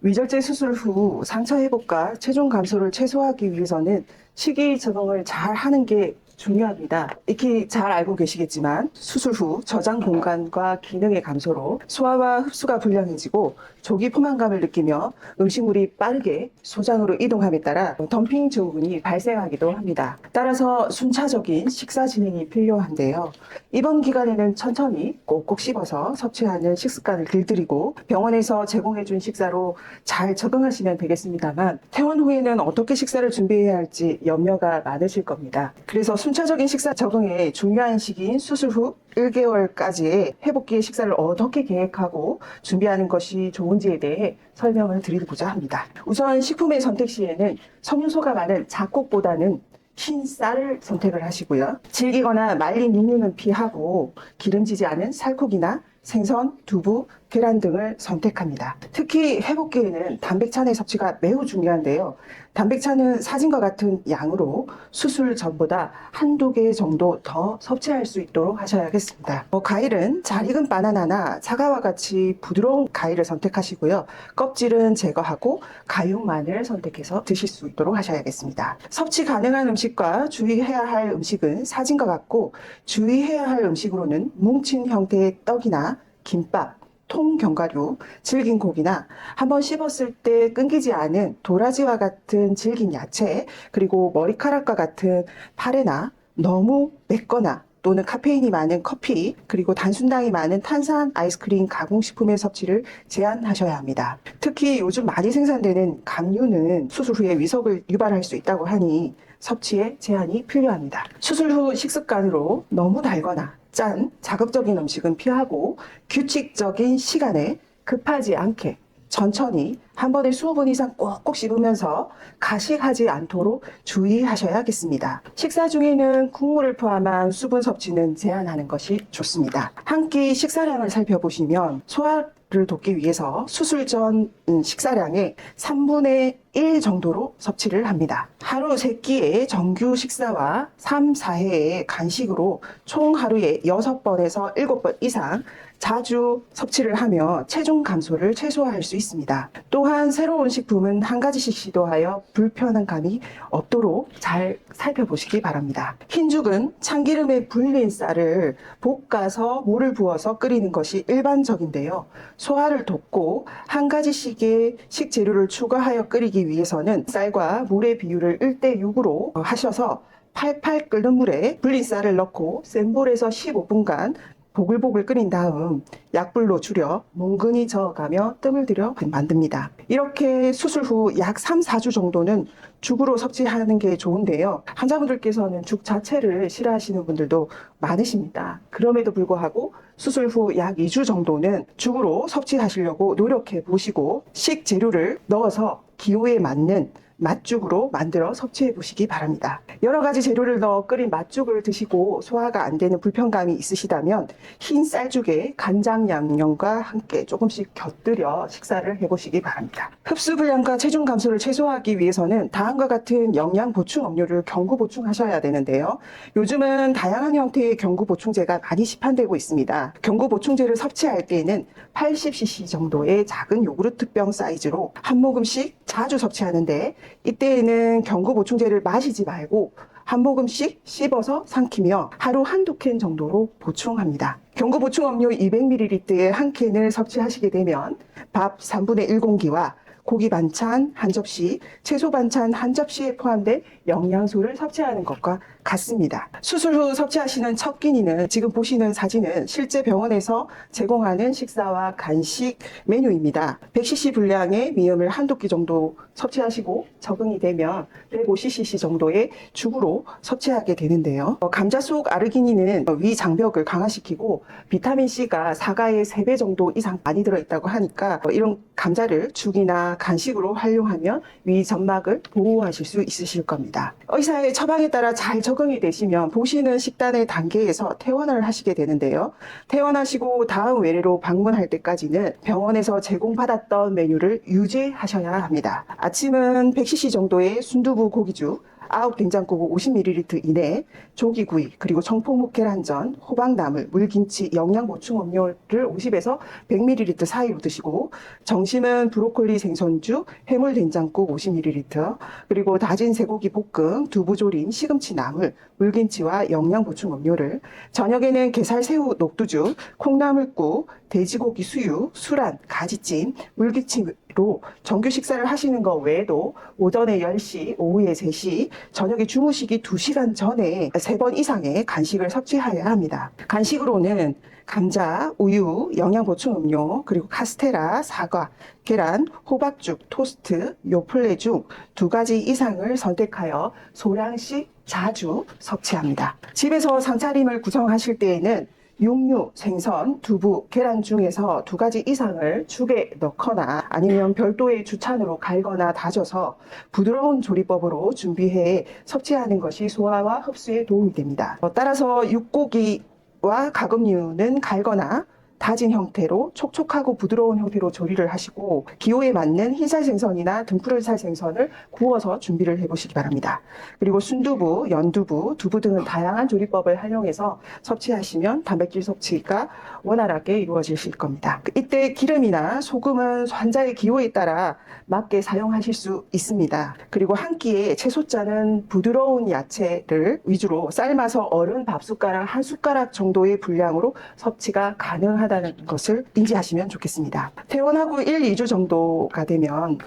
위절제 수술 후 상처 회복과 체중 감소를 최소화하기 위해서는 식이 적응을 잘 하는 게 중요합니다. 익히 잘 알고 계시겠지만 수술 후 저장 공간과 기능의 감소로 소화와 흡수가 불량해지고 조기 포만감을 느끼며 음식물이 빠르게 소장으로 이동함에 따라 덤핑 증후군이 발생하기도 합니다. 따라서 순차적인 식사 진행이 필요한데요. 이번 기간에는 천천히 꼭꼭 씹어서 섭취하는 식습관을 길들이고 병원에서 제공해준 식사로 잘 적응하시면 되겠습니다만 퇴원 후에는 어떻게 식사를 준비해야 할지 염려가 많으실 겁니다. 그래서 순차적인 식사 적응에 중요한 시기인 수술 후 1개월까지의 회복기의 식사를 어떻게 계획하고 준비하는 것이 좋은지에 대해 설명을 드리고자 합니다. 우선 식품의 선택 시에는 섬유소가 많은 잡곡보다는 흰 쌀을 선택을 하시고요. 질기거나 말린 육류는 피하고 기름지지 않은 살코기나 생선, 두부, 계란 등을 선택합니다. 특히 회복기에는 단백찬의 섭취가 매우 중요한데요. 단백찬은 사진과 같은 양으로 수술 전보다 한두 개 정도 더 섭취할 수 있도록 하셔야겠습니다. 과일은 잘 익은 바나나나 사과와 같이 부드러운 과일을 선택하시고요. 껍질은 제거하고 가육만을 선택해서 드실 수 있도록 하셔야겠습니다. 섭취 가능한 음식과 주의해야 할 음식은 사진과 같고 주의해야 할 음식으로는 뭉친 형태의 떡이나 김밥, 통견과류, 질긴 고기나 한번 씹었을 때 끊기지 않은 도라지와 같은 질긴 야채, 그리고 머리카락과 같은 파래나 너무 맵거나 또는 카페인이 많은 커피, 그리고 단순당이 많은 탄산 아이스크림 가공식품의 섭취를 제한하셔야 합니다. 특히 요즘 많이 생산되는 감류는 수술 후에 위석을 유발할 수 있다고 하니 섭취에 제한이 필요합니다. 수술 후 식습관으로 너무 달거나 짠, 자극적인 음식은 피하고 규칙적인 시간에 급하지 않게 천천히 한 번에 20분 이상 꼭꼭 씹으면서 가식하지 않도록 주의하셔야겠습니다. 식사 중에는 국물을 포함한 수분 섭취는 제한하는 것이 좋습니다. 한 끼 식사량을 살펴보시면 소화를 돕기 위해서 수술 전 식사량의 3분의 1 정도로 섭취를 합니다. 하루 3끼의 정규 식사와 3, 4회의 간식으로 총 하루에 6번에서 7번 이상 자주 섭취를 하며 체중 감소를 최소화할 수 있습니다. 또한 새로운 식품은 한 가지씩 시도하여 불편한 감이 없도록 잘 살펴보시기 바랍니다. 흰죽은 참기름에 불린 쌀을 볶아서 물을 부어서 끓이는 것이 일반적인데요. 소화를 돕고 한 가지씩의 식재료를 추가하여 끓이기 위해서는 쌀과 물의 비율을 1대6으로 하셔서 팔팔 끓는 물에 불린 쌀을 넣고 센 불에서 15분간 보글보글 끓인 다음 약불로 줄여 뭉근히 저어가며 뜸을 들여 만듭니다. 이렇게 수술 후 약 3, 4주 정도는 죽으로 섭취하는 게 좋은데요. 환자분들께서는 죽 자체를 싫어하시는 분들도 많으십니다. 그럼에도 불구하고 수술 후 약 2주 정도는 죽으로 섭취하시려고 노력해 보시고 식재료를 넣어서 기호에 맞는 맛죽으로 만들어 섭취해 보시기 바랍니다. 여러 가지 재료를 넣어 끓인 맛죽을 드시고 소화가 안 되는 불편감이 있으시다면 흰 쌀죽에 간장 양념과 함께 조금씩 곁들여 식사를 해보시기 바랍니다. 흡수 불량과 체중 감소를 최소화하기 위해서는 다음과 같은 영양 보충 음료를 경구 보충하셔야 되는데요. 요즘은 다양한 형태의 경구 보충제가 많이 시판되고 있습니다. 경구 보충제를 섭취할 때에는 80cc 정도의 작은 요구르트병 사이즈로 한 모금씩 자주 섭취하는데 이때에는 경구 보충제를 마시지 말고 한 모금씩 씹어서 삼키며 하루 한두 캔 정도로 보충합니다. 경구 보충 음료 200ml의 한 캔을 섭취하시게 되면 밥 3분의 1공기와 고기 반찬 한 접시, 채소 반찬 한 접시에 포함된 영양소를 섭취하는 것과 같습니다. 수술 후 섭취하시는 첫 끼니는 지금 보시는 사진은 실제 병원에서 제공하는 식사와 간식 메뉴입니다. 100cc 분량의 미음을 한두 끼 정도 섭취하시고 적응이 되면 150cc 정도의 죽으로 섭취하게 되는데요. 감자 속 아르기닌은 위 장벽을 강화시키고 비타민C가 사과의 3배 정도 이상 많이 들어있다고 하니까 이런 감자를 죽이나 간식으로 활용하면 위 점막을 보호하실 수 있으실 겁니다. 의사의 처방에 따라 잘 적응이 되시면 보시는 식단의 단계에서 퇴원을 하시게 되는데요. 퇴원하시고 다음 외래로 방문할 때까지는 병원에서 제공받았던 메뉴를 유지하셔야 합니다. 아침은 100cc 정도의 순두부 고기죽, 아웃 된장국 50ml 이내, 조기구이, 그리고 청포묵 계란전, 호박나물, 물김치, 영양보충 음료를 50에서 100ml 사이로 드시고, 점심은 브로콜리 생선주, 해물 된장국 50ml, 그리고 다진 쇠고기 볶음, 두부조림, 시금치 나물, 물김치와 영양보충 음료를, 저녁에는 게살새우 녹두죽, 콩나물국, 돼지고기 수육, 술안, 가지찜, 물김치로 정규 식사를 하시는 것 외에도 오전에 10시, 오후에 3시, 저녁에 주무시기 2시간 전에 3번 이상의 간식을 섭취해야 합니다. 간식으로는 감자, 우유, 영양보충 음료, 그리고 카스테라, 사과, 계란, 호박죽, 토스트, 요플레 중 2가지 이상을 선택하여 소량씩 자주 섭취합니다. 집에서 상차림을 구성하실 때에는 육류, 생선, 두부, 계란 중에서 2가지 이상을 죽에 넣거나 아니면 별도의 주찬으로 갈거나 다져서 부드러운 조리법으로 준비해 섭취하는 것이 소화와 흡수에 도움이 됩니다. 따라서 육고기와 가금류는 갈거나 다진 형태로 촉촉하고 부드러운 형태로 조리를 하시고, 기호에 맞는 흰살 생선이나 등푸른살 생선을 구워서 준비를 해보시기 바랍니다. 그리고 순두부, 연두부, 두부 등은 다양한 조리법을 활용해서 섭취하시면 단백질 섭취가 원활하게 이루어지실 겁니다. 이때 기름이나 소금은 환자의 기호에 따라 맞게 사용하실 수 있습니다. 그리고 한 끼에 채소자는 부드러운 야채를 위주로 삶아서 어른 밥숟가락 1숟가락 정도의 분량으로 섭취가 가능하다는 것을 인지하시면 좋겠습니다. 퇴원하고 1, 2주 정도가 되면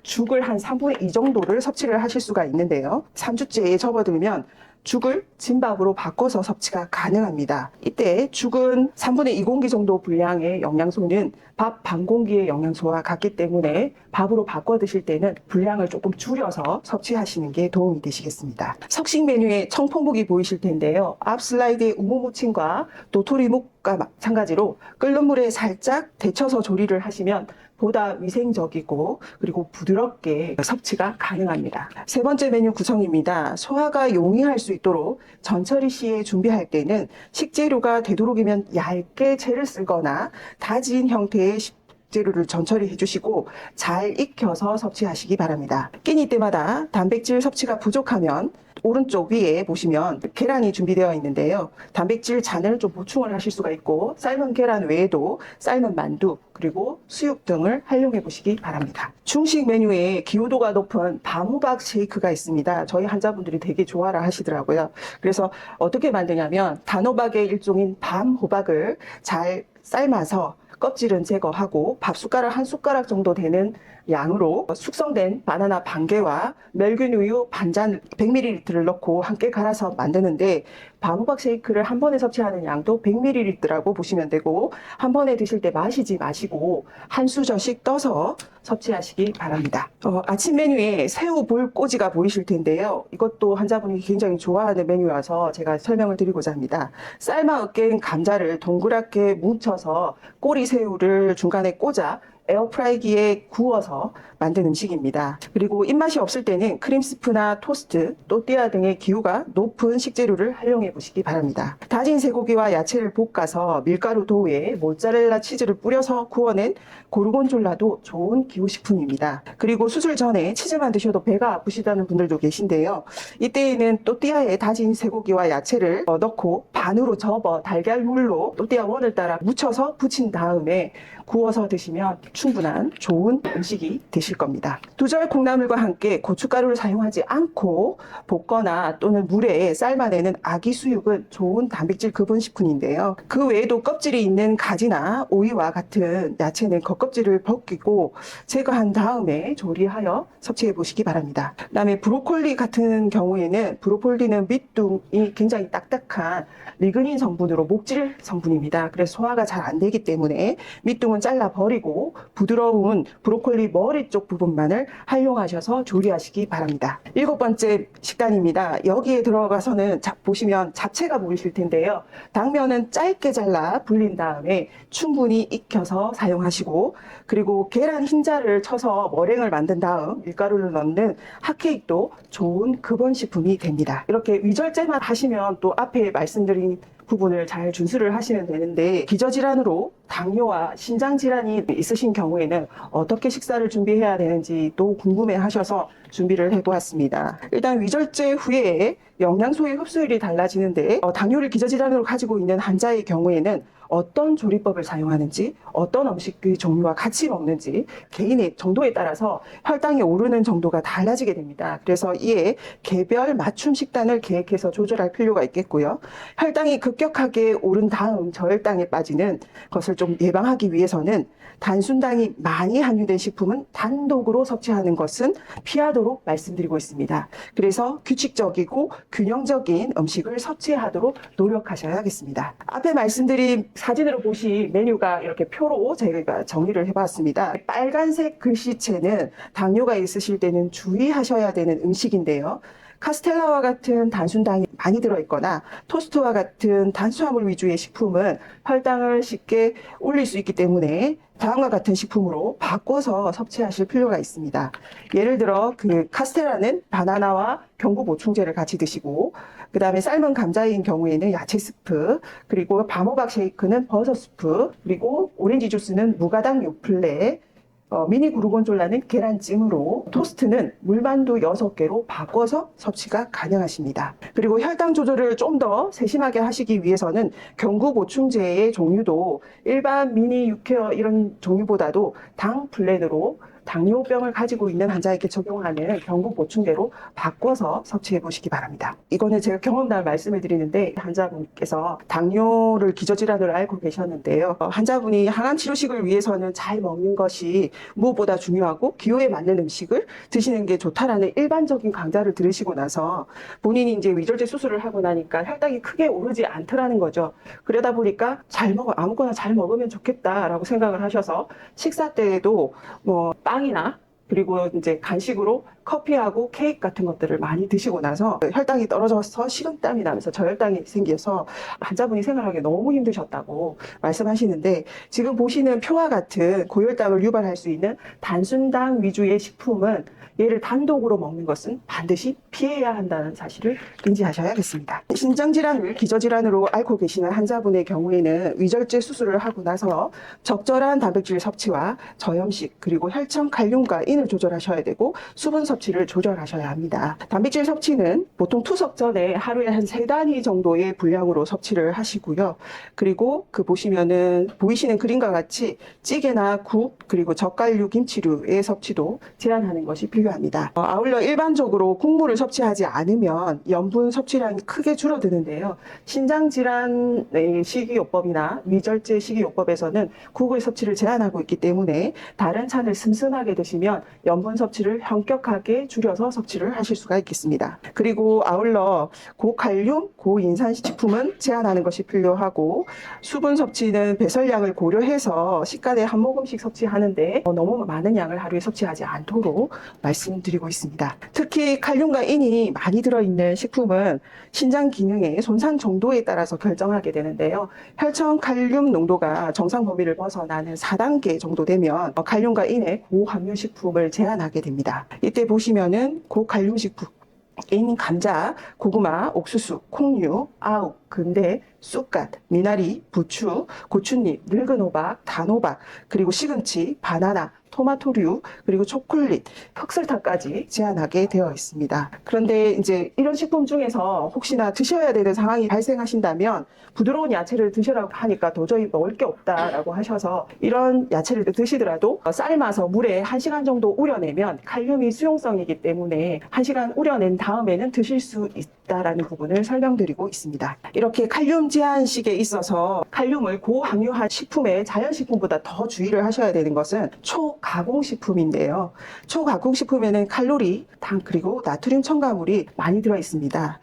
죽을 한 3분의 2 정도를 섭취를 하실 수가 있는데요. 3주째에 접어들면 죽을 진밥으로 바꿔서 섭취가 가능합니다. 이때 죽은 3분의 2 공기 정도 분량의 영양소는 밥 반 공기의 영양소와 같기 때문에 밥으로 바꿔 드실 때는 분량을 조금 줄여서 섭취하시는 게 도움이 되시겠습니다. 석식 메뉴에 청포묵이 보이실 텐데요. 앞 슬라이드의 우무무침과 도토리묵과 마찬가지로 끓는 물에 살짝 데쳐서 조리를 하시면 보다 위생적이고 그리고 부드럽게 섭취가 가능합니다. 3번째 메뉴 구성입니다. 소화가 용이할 수 있도록 전처리 시에 준비할 때는 식재료가 되도록이면 얇게 채를 쓰거나 다진 형태의 식재료를 전처리해 주시고 잘 익혀서 섭취하시기 바랍니다. 끼니 때마다 단백질 섭취가 부족하면 오른쪽 위에 보시면 계란이 준비되어 있는데요. 단백질 잔을 좀 보충을 하실 수가 있고, 삶은 계란 외에도 삶은 만두 그리고 수육 등을 활용해 보시기 바랍니다. 중식 메뉴에 기호도가 높은 밤호박 쉐이크가 있습니다. 저희 환자분들이 되게 좋아라 하시더라고요. 그래서 어떻게 만드냐면 단호박의 일종인 밤호박을 잘 삶아서 껍질은 제거하고 밥숟가락 1숟가락 정도 되는 양으로 숙성된 바나나 반개와 멸균 우유 반잔 100ml를 넣고 함께 갈아서 만드는데, 밤호박 쉐이크를 한 번에 섭취하는 양도 100ml라고 보시면 되고, 한 번에 드실 때 마시지 마시고 한 수저씩 떠서 섭취하시기 바랍니다. 아침 메뉴에 새우 볼 꼬지가 보이실 텐데요. 이것도 환자분이 굉장히 좋아하는 메뉴라서 제가 설명을 드리고자 합니다. 삶아 으깬 감자를 동그랗게 뭉쳐서 꼬리 새우를 중간에 꽂아 에어프라이기에 구워서 만든 음식입니다. 그리고 입맛이 없을 때는 크림스프나 토스트, 또띠아 등의 기호가 높은 식재료를 활용해 보시기 바랍니다. 다진 쇠고기와 야채를 볶아서 밀가루 도우에 모짜렐라 치즈를 뿌려서 구워낸 고르곤졸라도 좋은 기호식품입니다. 그리고 수술 전에 치즈만 드셔도 배가 아프시다는 분들도 계신데요. 이때에는 또띠아에 다진 쇠고기와 야채를 넣고 반으로 접어 달걀물로 또띠아 원을 따라 묻혀서 부친 다음에 구워서 드시면 충분한 좋은 음식이 되실 겁니다. 두절 콩나물과 함께 고춧가루를 사용하지 않고 볶거나 또는 물에 삶아내는 아기 수육은 좋은 단백질 급은 식품인데요. 그 외에도 껍질이 있는 가지나 오이와 같은 야채는 겉껍질을 벗기고 제거한 다음에 조리하여 섭취해 보시기 바랍니다. 그다음에 브로콜리 같은 경우에는 브로콜리는 밑둥이 굉장히 딱딱한 리그닌 성분으로 목질 성분입니다. 그래서 소화가 잘 안 되기 때문에 밑둥은 잘라 버리고 부드러운 브로콜리 머리 쪽 부분만을 활용하셔서 조리하시기 바랍니다. 7번째 식단입니다. 여기에 들어가서는 보시면 잡채가 보이실 텐데요. 당면은 짧게 잘라 불린 다음에 충분히 익혀서 사용하시고, 그리고 계란 흰자를 쳐서 머랭을 만든 다음 밀가루를 넣는 핫케이크도 좋은 급원식품이 됩니다. 이렇게 위절제만 하시면 또 앞에 말씀드린 부분을 잘 준수를 하시면 되는데, 기저질환으로 당뇨와 신장질환이 있으신 경우에는 어떻게 식사를 준비해야 되는지 또 궁금해 하셔서 준비를 해보았습니다. 일단 위절제 후에 영양소의 흡수율이 달라지는데, 당뇨를 기저질환으로 가지고 있는 환자의 경우에는 어떤 조리법을 사용하는지, 어떤 음식의 종류와 같이 먹는지 개인의 정도에 따라서 혈당이 오르는 정도가 달라지게 됩니다. 그래서 이에 개별 맞춤 식단을 계획해서 조절할 필요가 있겠고요. 혈당이 급격하게 오른 다음 저혈당에 빠지는 것을 좀 예방하기 위해서는 단순당이 많이 함유된 식품은 단독으로 섭취하는 것은 피하도록 말씀드리고 있습니다. 그래서 규칙적이고 균형적인 음식을 섭취하도록 노력하셔야겠습니다. 앞에 말씀드린 사진으로 보신 메뉴가 이렇게 표로 저희가 정리를 해봤습니다. 빨간색 글씨체는 당뇨가 있으실 때는 주의하셔야 되는 음식인데요. 카스텔라와 같은 단순당이 많이 들어있거나 토스트와 같은 탄수화물 위주의 식품은 혈당을 쉽게 올릴 수 있기 때문에 다음과 같은 식품으로 바꿔서 섭취하실 필요가 있습니다. 예를 들어 카스텔라는 바나나와 경구 보충제를 같이 드시고, 그 다음에 삶은 감자인 경우에는 야채 스프, 그리고 밤호박 쉐이크는 버섯 스프, 그리고 오렌지 주스는 무가당 요플레, 미니 고르곤졸라는 계란찜으로, 토스트는 물만두 6개로 바꿔서 섭취가 가능하십니다. 그리고 혈당 조절을 좀 더 세심하게 하시기 위해서는 경구 보충제의 종류도 일반 미니 유케어 이런 종류보다도 당 플랜으로 당뇨병을 가지고 있는 환자에게 적용하는 경구 보충제로 바꿔서 섭취해 보시기 바랍니다. 이거는 제가 경험담을 말씀을 드리는데, 환자분께서 당뇨를 기저질환으로 알고 계셨는데요. 환자분이 항암 치료식을 위해서는 잘 먹는 것이 무엇보다 중요하고 기호에 맞는 음식을 드시는 게 좋다라는 일반적인 강좌를 들으시고 나서 본인이 이제 위절제 수술을 하고 나니까 혈당이 크게 오르지 않더라는 거죠. 그러다 보니까 아무거나 잘 먹으면 좋겠다라고 생각을 하셔서 식사 때에도 빵이나 그리고 이제 간식으로 커피하고 케이크 같은 것들을 많이 드시고 나서 혈당이 떨어져서 식은땀이 나면서 저혈당이 생겨서 환자분이 생활하기 너무 힘드셨다고 말씀하시는데, 지금 보시는 표와 같은 고혈당을 유발할 수 있는 단순당 위주의 식품은 얘를 단독으로 먹는 것은 반드시 피해야 한다는 사실을 인지하셔야겠습니다. 신장질환을 기저질환으로 앓고 계시는 환자분의 경우에는 위절제 수술을 하고 나서 적절한 단백질 섭취와 저염식, 그리고 혈청 칼륨과 인을 조절하셔야 되고 수분 섭취를 조절하셔야 합니다. 단백질 섭취는 보통 투석 전에 하루에 한 3단위 정도의 분량으로 섭취를 하시고요. 그리고 보이시는 그림과 같이 찌개나 국, 그리고 젓갈류, 김치류의 섭취도 제한하는 것이 필요합니다. 아울러 일반적으로 국물을 섭취하지 않으면 염분 섭취량이 크게 줄어드는데요. 신장질환의 식이요법이나 위절제 식이요법에서는 국의 섭취를 제한하고 있기 때문에 다른 찬을 슴슴하게 드시면 염분 섭취를 현격하게 줄여서 섭취를 하실 수가 있겠습니다. 그리고 아울러 고칼륨, 고인산 식품은 제한하는 것이 필요하고, 수분 섭취는 배설량을 고려해서 식간에 한 모금씩 섭취하는데 너무 많은 양을 하루에 섭취하지 않도록 말씀드리고 있습니다. 특히 칼륨과 인이 많이 들어있는 식품은 신장 기능의 손상 정도에 따라서 결정하게 되는데요. 혈청 칼륨 농도가 정상 범위를 벗어나는 4단계 정도 되면 칼륨과 인의 고함유 식품을 제한하게 됩니다. 이때 보시면은 고칼륨 식품, 감자, 고구마, 옥수수, 콩류, 아욱, 근대, 쑥갓, 미나리, 부추, 고추잎, 늙은 호박, 단호박, 그리고 시금치, 바나나, 토마토류, 그리고 초콜릿, 흑설탕까지 제한하게 되어 있습니다. 그런데 이제 이런 식품 중에서 혹시나 드셔야 되는 상황이 발생하신다면 부드러운 야채를 드시라고 하니까 도저히 먹을 게 없다라고 하셔서 이런 야채를 드시더라도 삶아서 물에 1시간 정도 우려내면 칼륨이 수용성이기 때문에 1시간 우려낸 다음에는 드실 수 있다라는 부분을 설명드리고 있습니다. 이렇게 칼륨 제한식에 있어서 칼륨을 고함유한 식품에 자연식품보다 더 주의를 하셔야 되는 것은 초가공식품인데요. 초가공식품에는 칼로리, 당, 그리고 나트륨 첨가물이 많이 들어 있습니다.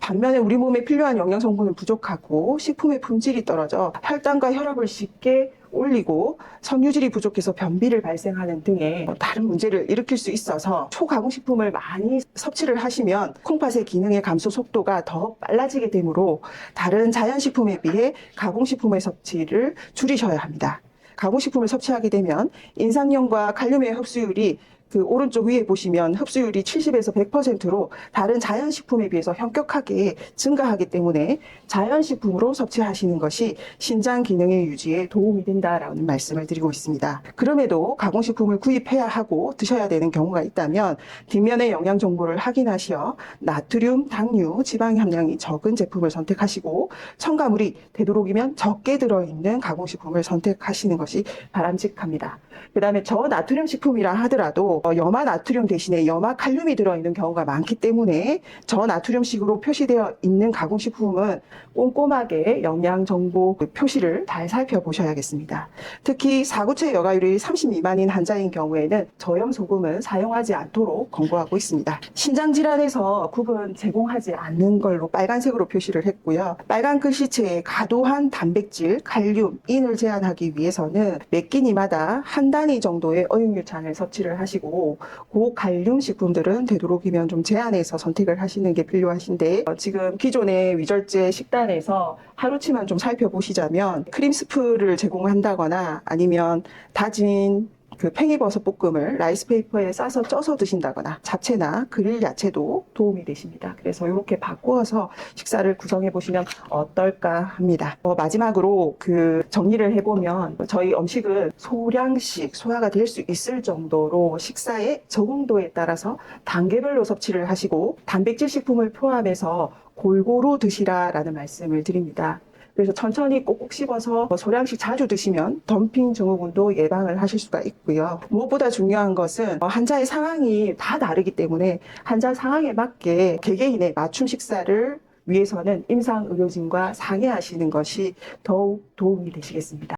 반면에 우리 몸에 필요한 영양 성분은 부족하고 식품의 품질이 떨어져 혈당과 혈압을 쉽게 올리고 섬유질이 부족해서 변비를 발생하는 등의 다른 문제를 일으킬 수 있어서 초가공식품을 많이 섭취를 하시면 콩팥의 기능의 감소 속도가 더 빨라지게 되므로 다른 자연식품에 비해 가공식품의 섭취를 줄이셔야 합니다. 가공식품을 섭취하게 되면 인산염과 칼륨의 흡수율이 그 오른쪽 위에 보시면 흡수율이 70에서 100%로 다른 자연식품에 비해서 현격하게 증가하기 때문에 자연식품으로 섭취하시는 것이 신장 기능의 유지에 도움이 된다라는 말씀을 드리고 있습니다. 그럼에도 가공식품을 구입해야 하고 드셔야 되는 경우가 있다면 뒷면의 영양 정보를 확인하시어 나트륨, 당류, 지방 함량이 적은 제품을 선택하시고 첨가물이 되도록이면 적게 들어있는 가공식품을 선택하시는 것이 바람직합니다. 그 다음에 저나트륨 식품이라 하더라도 염화 나트륨 대신에 염화 칼륨이 들어있는 경우가 많기 때문에 저나트륨식으로 표시되어 있는 가공식품은 꼼꼼하게 영양정보 표시를 잘 살펴보셔야겠습니다. 특히 사구체 여과율이 30 미만인 환자인 경우에는 저염소금은 사용하지 않도록 권고하고 있습니다. 신장질환에서 굽은 제공하지 않는 걸로 빨간색으로 표시를 했고요. 빨간 글씨체에 과도한 단백질, 칼륨, 인을 제한하기 위해서는 몇 끼니마다 한 단위 정도의 어육유산을 섭취를 하시고 고칼륨 식품들은 되도록이면 좀 제한해서 선택을 하시는 게 필요하신데 지금 기존의 위절제 식단에서 하루치만 좀 살펴보시자면 크림 스프를 제공한다거나 아니면 다진 그 팽이버섯 볶음을 라이스페이퍼에 싸서 쪄서 드신다거나 잡채나 그릴 야채도 도움이 되십니다. 그래서 이렇게 바꾸어서 식사를 구성해 보시면 어떨까 합니다. 마지막으로 그 정리를 해보면 저희 음식은 소량씩 소화가 될 수 있을 정도로 식사의 적응도에 따라서 단계별로 섭취를 하시고 단백질 식품을 포함해서 골고루 드시라라는 말씀을 드립니다. 그래서 천천히 꼭꼭 씹어서 소량씩 자주 드시면 덤핑 증후군도 예방을 하실 수가 있고요. 무엇보다 중요한 것은 환자의 상황이 다 다르기 때문에 환자 상황에 맞게 개개인의 맞춤 식사를 위해서는 임상의료진과 상의하시는 것이 더욱 도움이 되시겠습니다.